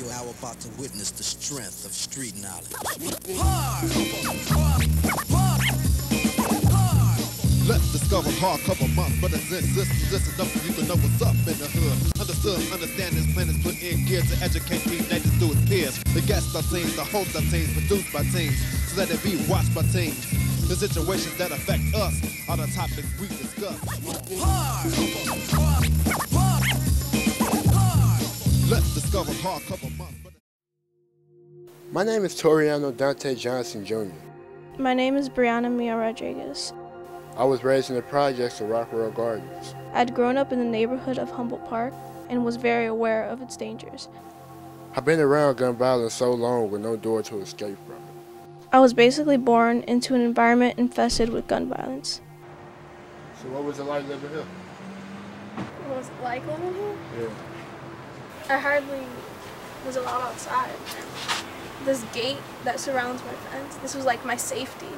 you're now about to witness the strength of street knowledge. Let's discover hardcover month, but it's this enough so you can know what's up in the hood. Understood, understand this plan is put in gear to educate teenagers through its peers. The guests are teams, the hosts are teams, produced by teams, so that it be watched by teams. The situations that affect us are the topics we discuss. Let's discover hardcover month. My name is Toriano Dante Johnson Jr. My name is Brianna Mia Rodriguez. I was raised in the projects of Rockwell Gardens. I'd grown up in the neighborhood of Humboldt Park and was very aware of its dangers. I've been around gun violence so long with no door to escape from it. I was basically born into an environment infested with gun violence. So what was it like living here? What was it like living here? Yeah. I hardly was allowed outside. This gate that surrounds my fence, this was like my safety.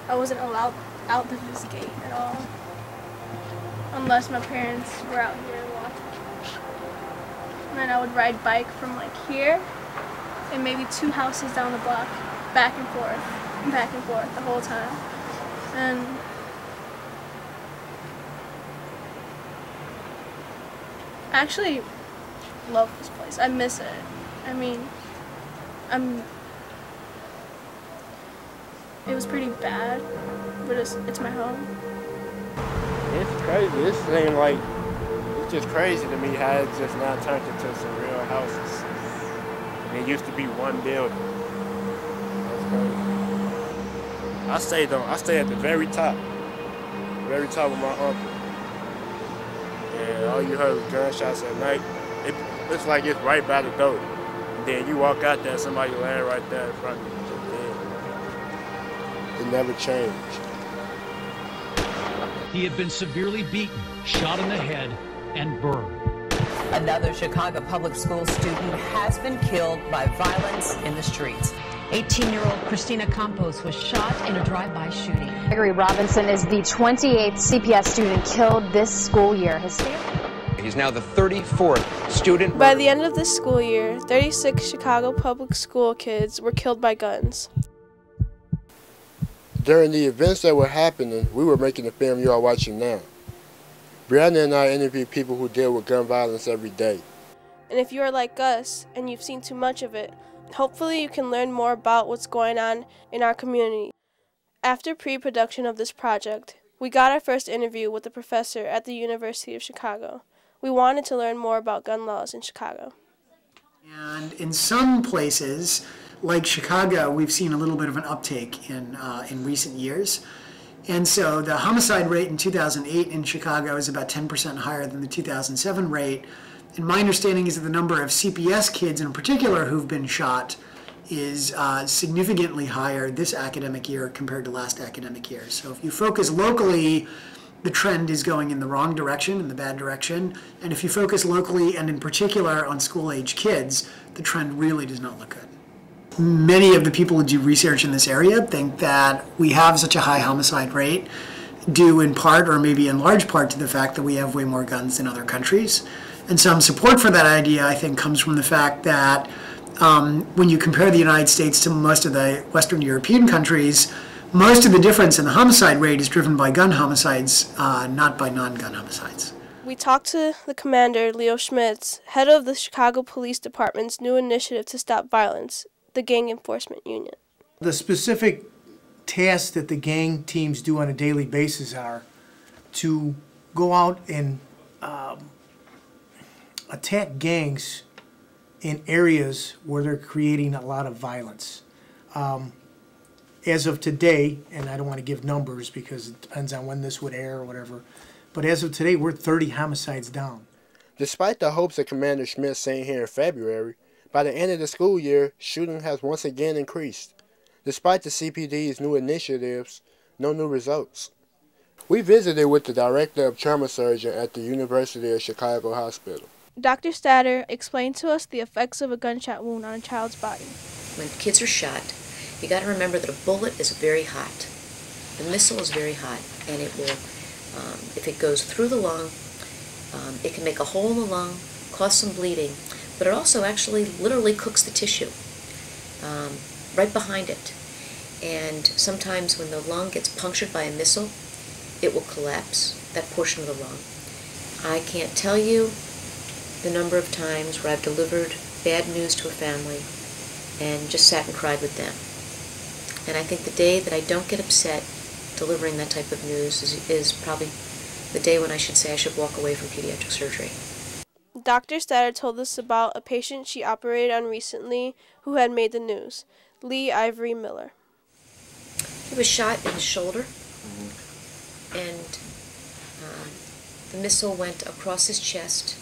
I wasn't allowed out of this gate at all, unless my parents were out here watching. And then I would ride bike from like here and maybe 2 houses down the block, back and forth the whole time. And I actually love this place. I miss it. I mean, it was pretty bad, but it's my home. It's crazy. This thing it's just crazy to me how it's just now turned into some real houses. And it used to be one building. That's crazy. I stay at the very top of my uncle. And all you heard was gunshots at night. It looks like it's right by the door. And then you walk out there, somebody laying right there in front of you. It never changed. He had been severely beaten, shot in the head, and burned. Another Chicago public school student has been killed by violence in the streets. 18-year-old Christina Campos was shot in a drive-by shooting. Gregory Robinson is the 28th CPS student killed this school year. His family. He's now the 34th student. By the end of this school year, 36 Chicago public school kids were killed by guns. During the events that were happening, we were making the film you are watching now. Brianna and I interviewed people who deal with gun violence every day. And if you are like us and you've seen too much of it, hopefully you can learn more about what's going on in our community. After pre-production of this project, we got our first interview with a professor at the University of Chicago. We wanted to learn more about gun laws in Chicago. And in some places, like Chicago, we've seen a little bit of an uptake in recent years. And so the homicide rate in 2008 in Chicago is about 10% higher than the 2007 rate. And my understanding is that the number of CPS kids in particular who've been shot is significantly higher this academic year compared to last academic year. So if you focus locally, the trend is going in the wrong direction, in the bad direction. And if you focus locally and in particular on school-age kids, the trend really does not look good. Many of the people who do research in this area think that we have such a high homicide rate due in part or maybe in large part to the fact that we have way more guns than other countries. And some support for that idea, I think, comes from the fact that when you compare the United States to most of the Western European countries, most of the difference in the homicide rate is driven by gun homicides, not by non-gun homicides. We talked to the commander, Leo Schmitz, head of the Chicago Police Department's new initiative to stop violence, the Gang Enforcement Unit. The specific tasks that the gang teams do on a daily basis are to go out and attack gangs in areas where they're creating a lot of violence. As of today, and I don't want to give numbers because it depends on when this would air or whatever, but as of today, we're 30 homicides down. Despite the hopes of Commander Schmitz saying here in February, by the end of the school year, shooting has once again increased. Despite the CPD's new initiatives, no new results. We visited with the director of trauma surgeon at the University of Chicago Hospital. Dr. Statter explained to us the effects of a gunshot wound on a child's body. When kids are shot, you got to remember that a bullet is very hot. The missile is very hot, and it will, if it goes through the lung, it can make a hole in the lung, cause some bleeding, but it also actually literally cooks the tissue right behind it. And sometimes when the lung gets punctured by a missile, it will collapse, that portion of the lung. I can't tell you the number of times where I've delivered bad news to a family and just sat and cried with them. And I think the day that I don't get upset delivering that type of news is probably the day when I should say I should walk away from pediatric surgery. Dr. Statter told us about a patient she operated on recently who had made the news, Lee Ivory Miller. He was shot in the shoulder, and the missile went across his chest,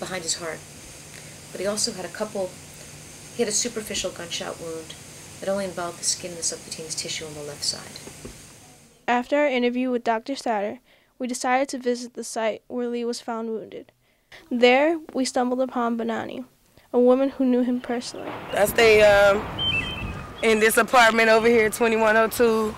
behind his heart. But he also had he had a superficial gunshot wound that only involved the skin and the subcutaneous tissue on the left side. After our interview with Dr. Statter, we decided to visit the site where Lee was found wounded. There, we stumbled upon Bonani, a woman who knew him personally. I stay in this apartment over here, 2102,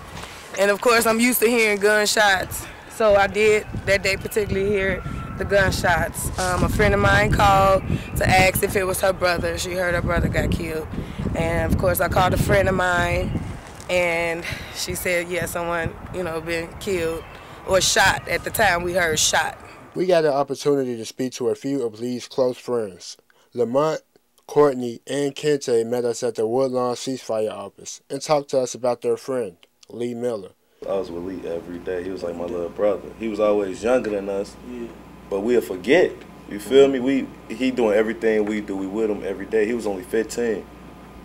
and of course I'm used to hearing gunshots, so I did that day particularly hear the gunshots. A friend of mine called to ask if it was her brother. She heard her brother got killed, and of course I called a friend of mine, and she said, yeah, someone, been killed or shot. At the time we heard shot. We got an opportunity to speak to a few of Lee's close friends. Lamont, Courtney, and Kente met us at the Woodlawn ceasefire office and talked to us about their friend, Lee Miller. I was with Lee every day. He was like my little brother. He was always younger than us, but we'll forget. You feel me? He doing everything we do. We with him every day. He was only 15.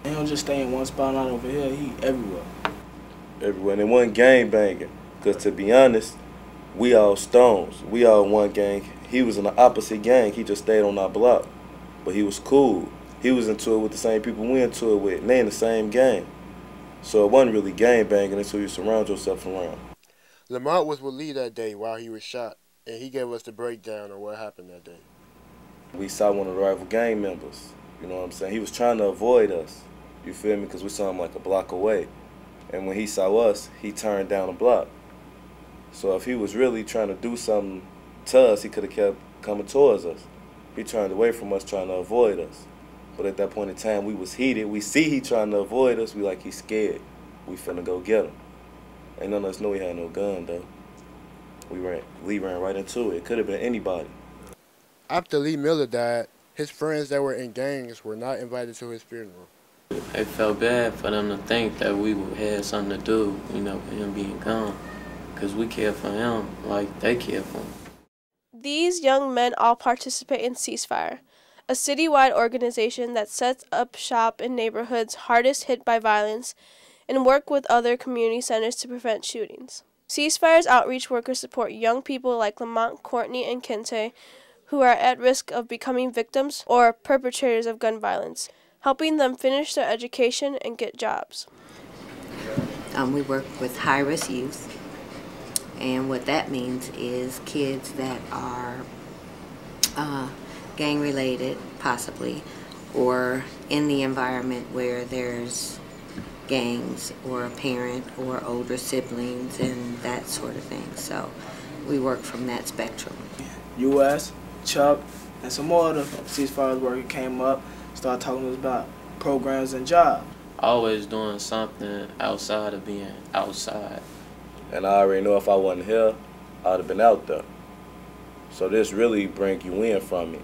He don't just stay in one spot out over here. He everywhere. Everywhere. And it wasn't gang banging. Because to be honest, we all Stones. We all one gang. He was in the opposite gang. He just stayed on our block. But he was cool. He was into it with the same people we into it with. And they in the same gang. So it wasn't really gang banging until you surround yourself around. Lamont was with Lee that day while he was shot. And he gave us the breakdown of what happened that day. We saw one of the rival gang members. You know what I'm saying? He was trying to avoid us. You feel me? Because we saw him like a block away. And when he saw us, he turned down a block. So if he was really trying to do something to us, he could have kept coming towards us. He turned away from us, trying to avoid us. But at that point in time, we was heated. We see he trying to avoid us. We like, he's scared. We finna go get him. Ain't none of us knew he had no gun, though. Lee ran right into it. It could have been anybody. After Lee Miller died, his friends that were in gangs were not invited to his funeral. It felt bad for them to think that we would have something to do, with him being gone. Because we care for him like they care for him. These young men all participate in Ceasefire, a citywide organization that sets up shop in neighborhoods hardest hit by violence and work with other community centers to prevent shootings. Ceasefire's outreach workers support young people like Lamont, Courtney, and Kente who are at risk of becoming victims or perpetrators of gun violence, helping them finish their education and get jobs. We work with high-risk youth, and what that means is kids that are gang-related, possibly, or in the environment where there's gangs or a parent or older siblings and that sort of thing. So we work from that spectrum. U.S., Chuck, and some more other ceasefire workers came up, started talking to us about programs and jobs. Always doing something outside of being outside. And I already know if I wasn't here, I'd have been out there. So this really brings you in from me.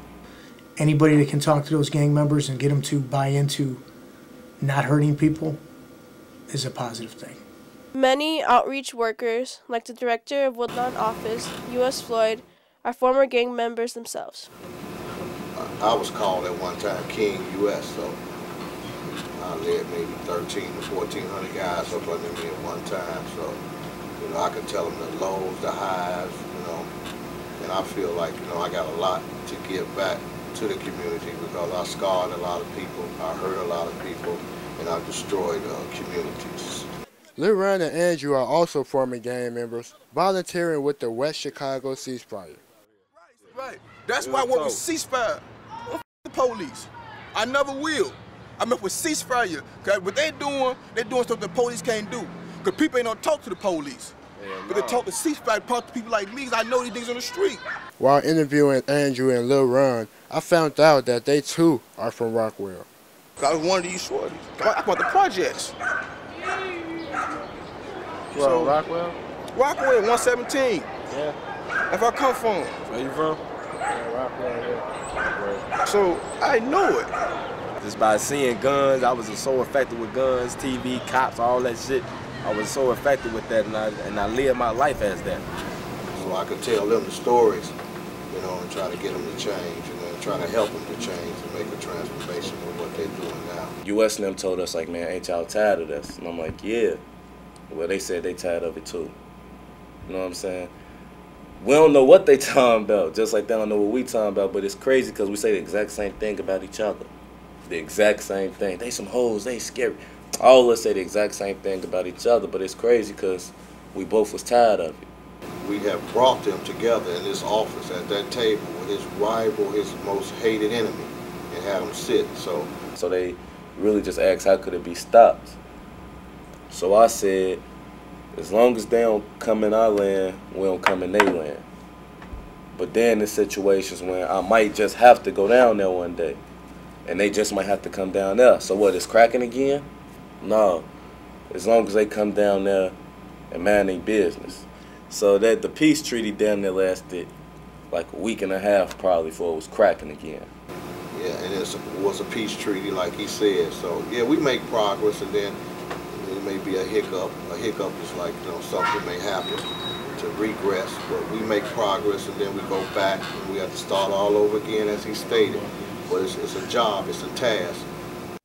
Anybody that can talk to those gang members and get them to buy into not hurting people is a positive thing. Many outreach workers, like the director of Woodlawn office, U.S. Floyd, are former gang members themselves. I was called at one time King U.S., so I led maybe 1,300 to 1,400 guys up under me at one time. So, I can tell them the lows, the highs, and I feel like, I got a lot to give back to the community because I scarred a lot of people, I hurt a lot of people, and I destroyed communities. Lil Ron and Andrew are also former gang members, volunteering with the West Chicago Ceasefire. Right. That's why I work with Ceasefire. Don't f the police. I never will. I'm up with Ceasefire. Cause what they're doing stuff the police can't do. Cause people ain't gonna talk to the police. But they talk to Ceasefire, talk to people like me, cause I know these things on the street. While interviewing Andrew and Lil Ron, I found out that they too are from Rockwell. I was one of these shorties. I bought the projects. Well, Rockwell? Rockwell, 117. Yeah. That's where I come from. Where you from? Yeah, Rockwell, yeah. So I know it. Just by seeing guns, I was so affected with guns, TV, cops, all that shit. I was so affected with that, and I lived my life as that. So I could tell them the stories, you know, and try to get them to change, you know, and try to help them to change and make a transformation with what they're doing now. US and them told us, like, man, ain't y'all tired of this? And I'm like, yeah. Well, they said they tired of it too. You know what I'm saying? We don't know what they talking about, just like they don't know what we talking about, but it's crazy because we say the exact same thing about each other. The exact same thing. They some hoes, they scary. All of us say the exact same thing about each other, but it's crazy because we both was tired of it. We have brought them together in this office at that table with his rival, his most hated enemy, and had them sit. So they really just asked how could it be stopped. So I said, as long as they don't come in our land, we don't come in their land. But then there's situations when I might just have to go down there one day, and they just might have to come down there. So what, it's cracking again? No. As long as they come down there and mind their business. So that the peace treaty damn near lasted like a week and a half probably before it was cracking again. yeah, and it was a peace treaty like he said. So yeah, we make progress, and then there may be a hiccup. A hiccup is like, you know, something may happen to regress, but we make progress, and then we go back and we have to start all over again, as he stated. But it's a job, it's a task.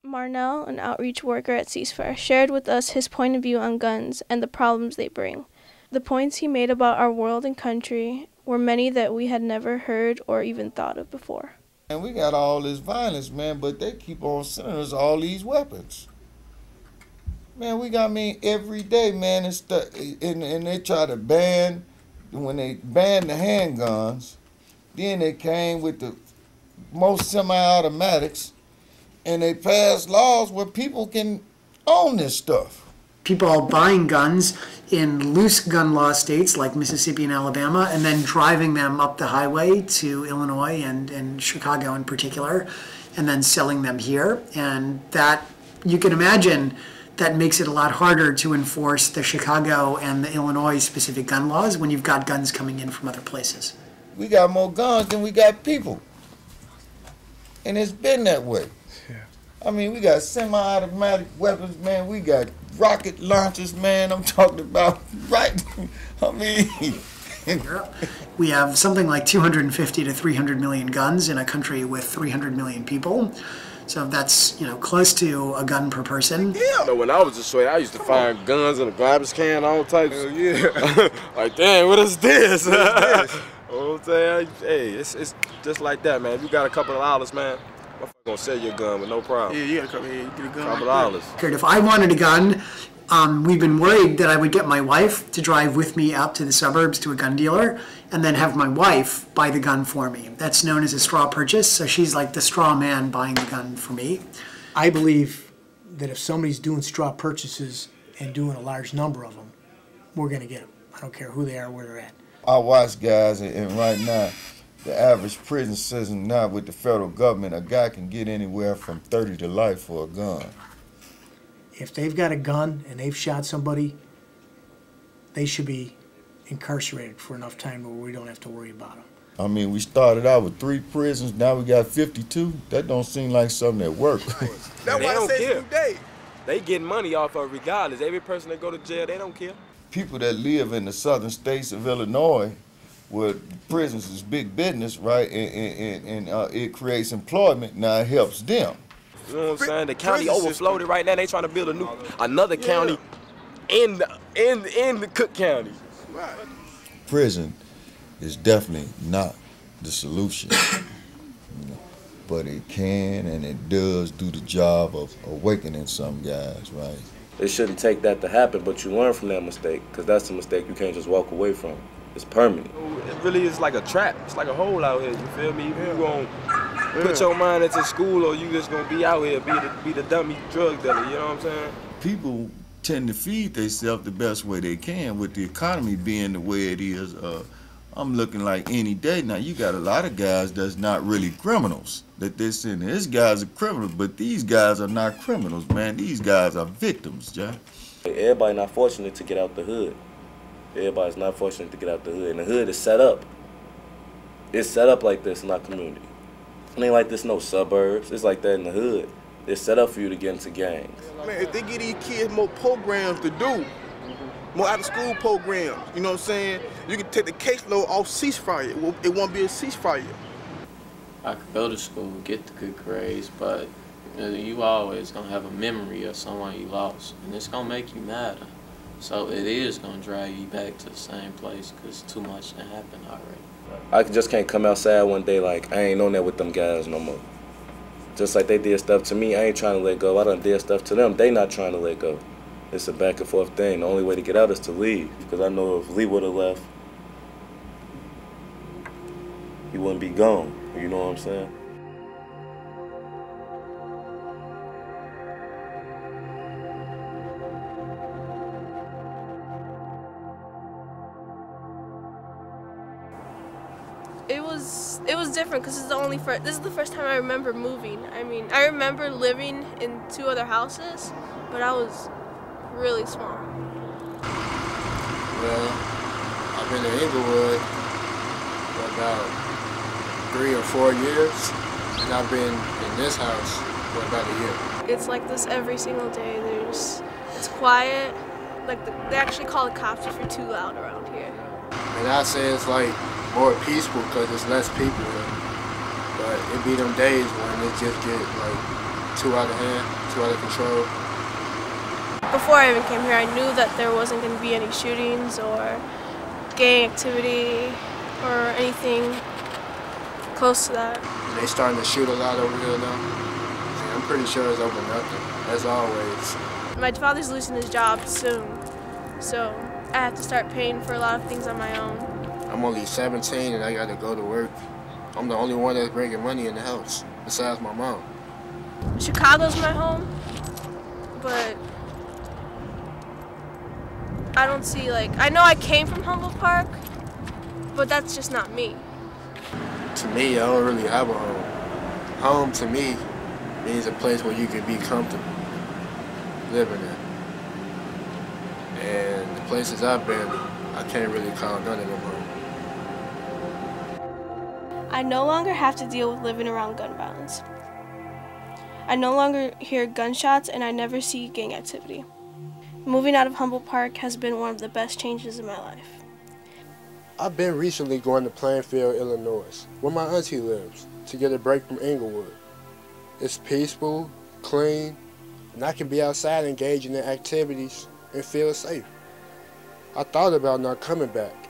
Marnell, an outreach worker at Ceasefire, shared with us his point of view on guns and the problems they bring. The points he made about our world and country were many that we had never heard or even thought of before. And we got all this violence, man, but they keep on sending us all these weapons. Man, we got every day, man, and they try to ban, when they banned the handguns, then they came with the most semi-automatics, and they passed laws where people can own this stuff. People buying guns in loose gun law states like Mississippi and Alabama, and then driving them up the highway to Illinois and Chicago in particular, and then selling them here. And that, you can imagine, that makes it a lot harder to enforce the Chicago and the Illinois specific gun laws when you've got guns coming in from other places. We got more guns than we got people. And it's been that way. Yeah. I mean, we got semi-automatic weapons, man. We got rocket launchers, man. I'm talking about, right? I mean... We have something like 250 to 300 million guns in a country with 300 million people. So that's, you know, close to a gun per person. Yeah. So when I was a short, I used to find guns in a garbage can, all types. Hell yeah. Like, damn, what is this? You know what I'm saying? Hey, it's just like that, man. If you got a couple of dollars, man, I'm gonna sell your gun with no problem. Yeah, you gotta get a gun. Couple dollars. If I wanted a gun, we've been worried that I would get my wife to drive with me out to the suburbs to a gun dealer and then have my wife buy the gun for me. That's known as a straw purchase, so she's like the straw man buying the gun for me. I believe that if somebody's doing straw purchases and doing a large number of them, we're going to get them. I don't care who they are, where they're at. I watch guys, and right now, the average prison system now with the federal government, a guy can get anywhere from 30 to life for a gun. If they've got a gun and they've shot somebody, they should be incarcerated for enough time where we don't have to worry about them. I mean, we started out with 3 prisons, now we got 52. That don't seem like something that works. That's why I say today. They getting money off of it regardless. Every person that go to jail, they don't care. People that live in the southern states of Illinois, where prisons is big business, right, and it creates employment, now it helps them. You know what I'm saying? The county overflowed right now. They trying to build another county in the Cook County. Prison is definitely not the solution, but it can and it does do the job of awakening some guys, right? It shouldn't take that to happen, but you learn from that mistake, because that's a mistake you can't just walk away from. It's permanent. It really is like a trap. It's like a hole out here, you feel me? If you gonna put your mind into school, or you just gonna be out here, be the dummy drug dealer, you know what I'm saying? People tend to feed themselves the best way they can, with the economy being the way it is. I'm looking like any day. Now, you got a lot of guys that's not really criminals that they're saying, this guy's a criminal, but these guys are not criminals, man. These guys are victims, John. Everybody not fortunate to get out the hood. Everybody's not fortunate to get out the hood. And the hood is set up. It's set up like this in our community. It ain't like this no suburbs. It's like that in the hood. It's set up for you to get into gangs. Man, if they give these kids more programs to do, more out-of-school programs, you know what I'm saying? You can take the caseload off ceasefire. It won't be a ceasefire. I could go to school, get the good grades, but you always gonna have a memory of someone you lost, and it's gonna make you madder. So it is gonna drag you back to the same place because too much done happened already. I just can't come outside one day like I ain't on that with them guys no more. Just like they did stuff to me, I ain't trying to let go. I done did stuff to them, they not trying to let go. It's a back and forth thing. The only way to get out is to leave. Because I know if Lee would have left, he wouldn't be gone. You know what I'm saying? It was different because this is the first time I remember moving. I mean, I remember living in 2 other houses, but I was really small. Well, I've been in Inglewood for about 3 or 4 years, and I've been in this house for about a year. It's like this every single day. It's quiet. Like they actually call the cops if you're too loud around here. And I'd say it's like more peaceful because there's less people here. But it be them days when it just get like too out of hand, too out of control. Before I even came here, I knew that there wasn't going to be any shootings or gang activity or anything close to that. They starting to shoot a lot over here now. See, I'm pretty sure it's over nothing, as always. My father's losing his job soon, so I have to start paying for a lot of things on my own. I'm only 17 and I got to go to work. I'm the only one that's bringing money in the house, besides my mom. Chicago's my home, but I don't see, I know I came from Humboldt Park, but that's just not me. To me, I don't really have a home. Home, to me, means a place where you can be comfortable living in. And the places I've been, I can't really call none of them home. I no longer have to deal with living around gun violence. I no longer hear gunshots and I never see gang activity. Moving out of Humboldt Park has been one of the best changes in my life. I've been recently going to Plainfield, Illinois, where my auntie lives, to get a break from Inglewood. It's peaceful, clean, and I can be outside engaging in activities and feel safe. I thought about not coming back,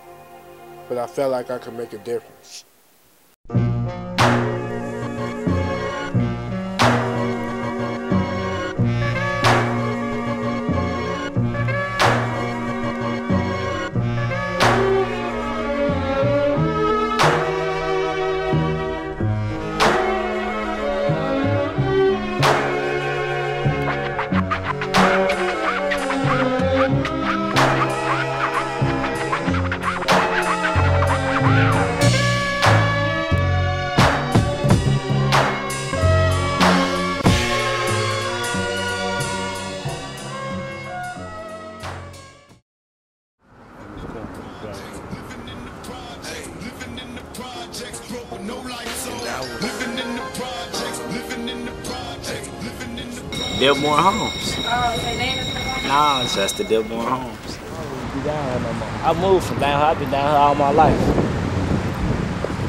but I felt like I could make a difference. Dearborn Homes. Oh, okay, name is Dearborn? Nah, it's just the Dearborn Homes. I don't be down here no more. I moved from down here. I've been down here all my life.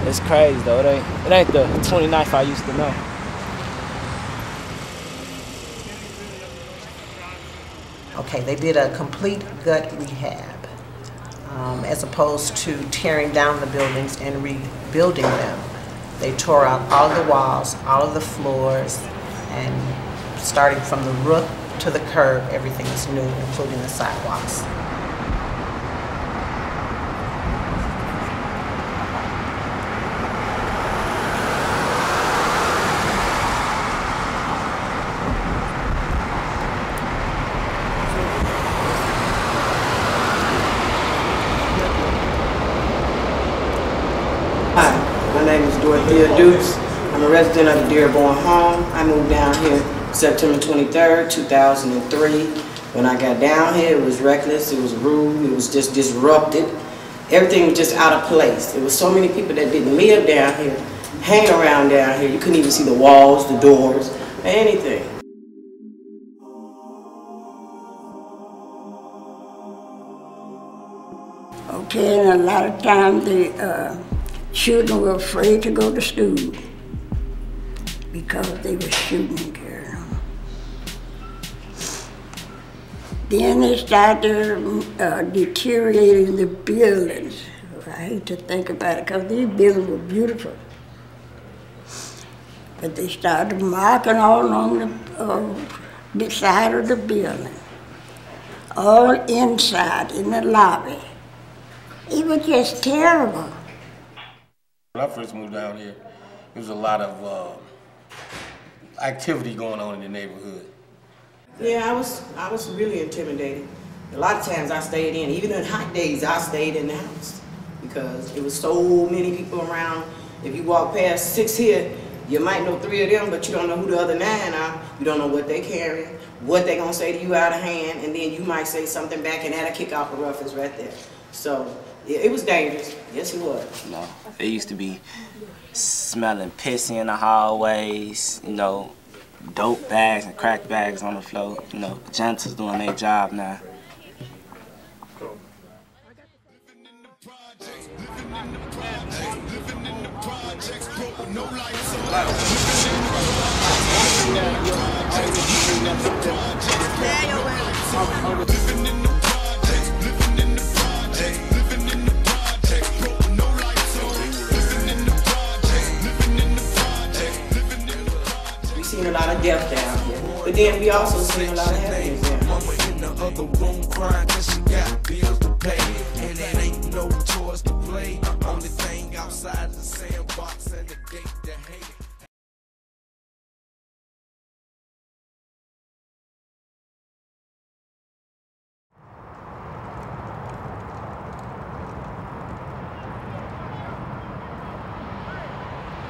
It's crazy though. It ain't the 29th I used to know. Okay, they did a complete gut rehab as opposed to tearing down the buildings and rebuilding them. They tore out all of the walls, all of the floors, and starting from the roof to the curb, everything is new, including the sidewalks. Leah Dukes. I'm a resident of the Dearborn home. I moved down here September 23rd, 2003. When I got down here, it was reckless, it was rude, it was just disrupted. Everything was just out of place. There was so many people that didn't live down here, hang around down here. You couldn't even see the walls, the doors, or anything. Okay, and a lot of times the children were afraid to go to school because they were shooting and carrying on. Then they started deteriorating the buildings. I hate to think about it because these buildings were beautiful. But they started marking all along the side of the building, all inside in the lobby. It was just terrible. When I first moved down here, there was a lot of activity going on in the neighborhood. Yeah, I was really intimidated. A lot of times I stayed in, even on hot days, I stayed in the house because there was so many people around. If you walk past 6 here, you might know 3 of them, but you don't know who the other 9 are. You don't know what they carry, what they gonna say to you out of hand, and then you might say something back and that'll kick off the ruffles right there. So it was dangerous. Yes, it was. You know, they used to be smelling pissy in the hallways, you know, dope bags and crack bags on the floor. You know, janitors doing their job now. We've seen a lot of death down here, but then we also seen a lot of happiness down here. And it ain't no choice to play. Only thing outside is the sandbox and the gate that hate.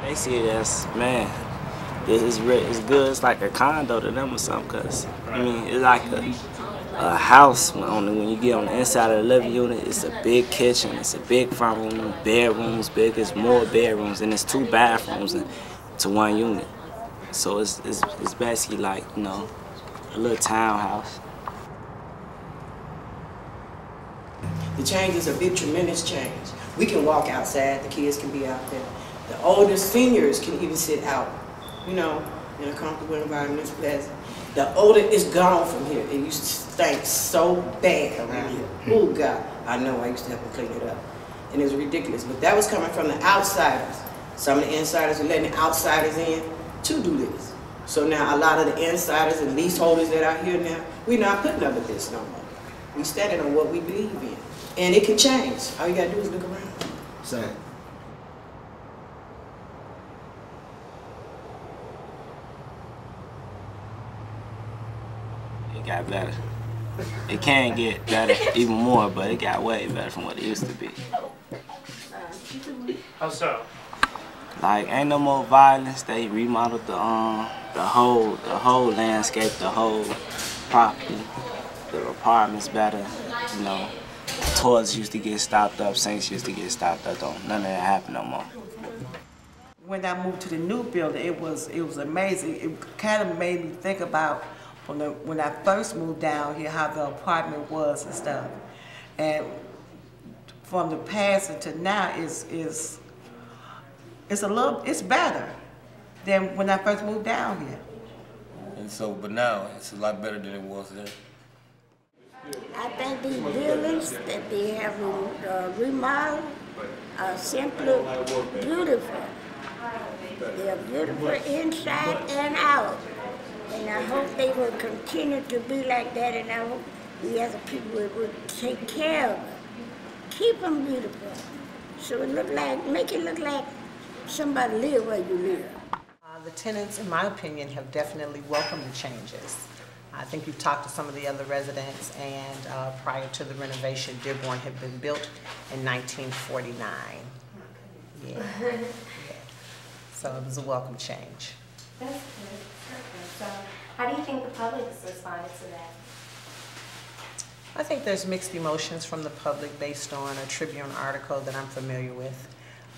They see it as, man, it's good. It's like a condo to them or something, cause I mean, it's like a house when you get on the inside of the living unit. It's a big kitchen, it's a big front room, bedrooms big, it's more bedrooms, and it's 2 bathrooms to 1 unit. So it's basically like, you know, a little townhouse. The change is a big, tremendous change. We can walk outside, the kids can be out there. The older seniors can even sit out, you know, in a comfortable environment. It's pleasant. The older is gone from here. It used to stink so bad around here. Oh God, I know I used to have to clean it up. And it was ridiculous, but that was coming from the outsiders. Some of the insiders are letting the outsiders in to do this. So now a lot of the insiders and leaseholders that are here now, we're not putting up with this no more. We standing on what we believe in. And it can change. All you gotta do is look around. Same. It got better. It can get better even more, but it got way better from what it used to be. How so? Like, ain't no more violence. They remodeled the whole landscape, the whole property. The apartments better, you know. Toilets used to get stopped up, sinks used to get stopped up. None of that happen no more. When I moved to the new building, it was amazing. It kind of made me think about when I first moved down here, how the apartment was and stuff. And from the past until now, it's better than when I first moved down here. And so, but now it's a lot better than it was then. I think these buildings that they have remodeled are simply beautiful. They are beautiful inside and out. And I hope they will continue to be like that, and I hope we as a people will take care of them. Keep them beautiful. So make it look like somebody live where you live. The tenants, in my opinion, have definitely welcomed the changes. I think you've talked to some of the other residents, and prior to the renovation, Dearborn had been built in 1949. Yeah. So it was a welcome change. That's good. Perfect. So how do you think the public has responded to that? I think there's mixed emotions from the public based on a Tribune article that I'm familiar with.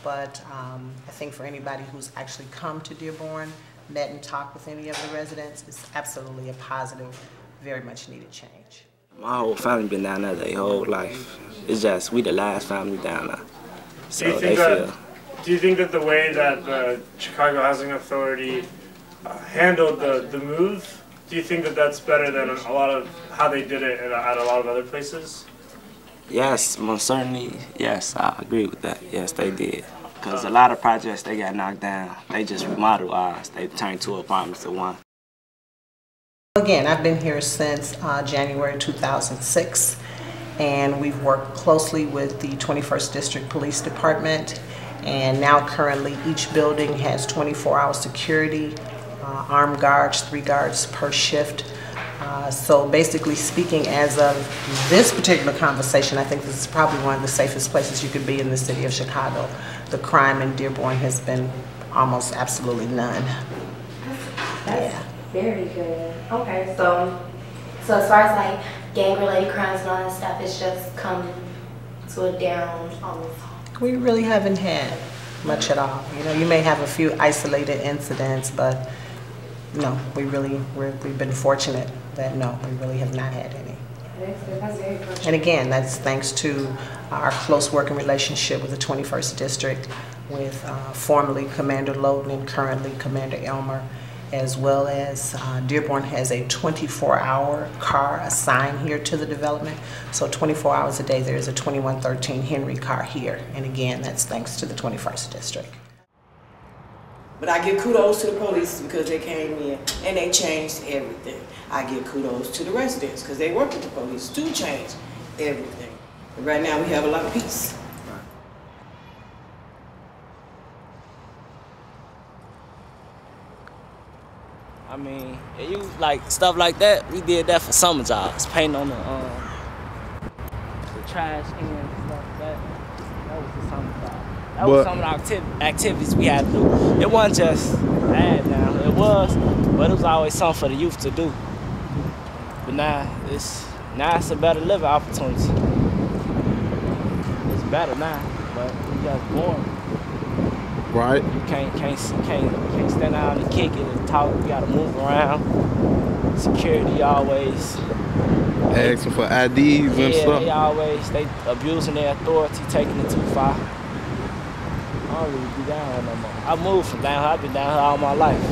But I think for anybody who's actually come to Dearborn, met and talked with any of the residents, it's absolutely a positive, very much needed change. My whole family been down there their whole life. It's just we the last family down there. So do you think that the way that the Chicago Housing Authority handled the move, do you think that that's better than a lot of how they did it at a lot of other places? Yes, most certainly. Yes, I agree with that. Yes, they did. Because a lot of projects, they got knocked down. They just remodeled ours. They turned 2 apartments to 1. Again, I've been here since January 2006, and we've worked closely with the 21st District Police Department, and now currently each building has 24-hour security, armed guards, 3 guards per shift. So basically speaking, as of this particular conversation, I think this is probably one of the safest places you could be in the city of Chicago. The crime in Dearborn has been almost absolutely none. That's very good. Okay, so as far as like gang-related crimes and all that stuff, it's just come to a down almost. We really haven't had much at all. You know, you may have a few isolated incidents, but no, we've been fortunate that no, we really have not had any. That's very good. And again, that's thanks to our close working relationship with the 21st District, with formerly Commander Loden and currently Commander Elmer, as well as Dearborn has a 24-hour car assigned here to the development. So 24 hours a day, there's a 2113 Henry car here. And again, that's thanks to the 21st District. But I give kudos to the police because they came in and they changed everything. I give kudos to the residents because they work with the police to change everything. But right now we have a lot of peace. I mean, you like stuff like that. We did that for summer jobs, painting on the trash cans and stuff like that. That was the summer job. That was some of the activities we had to do. It wasn't just bad now. It was, but it was always something for the youth to do. But now it's a better living opportunity. It's better now, but we just boring. Right. You can't stand out and kick it and talk. You gotta move around. Security always asking for IDs and stuff. They abusing their authority, taking it too far. I don't really be down here no more. I moved from down here. I've been down here all my life.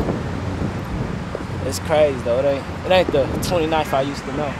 It's crazy though. It ain't the 29th I used to know.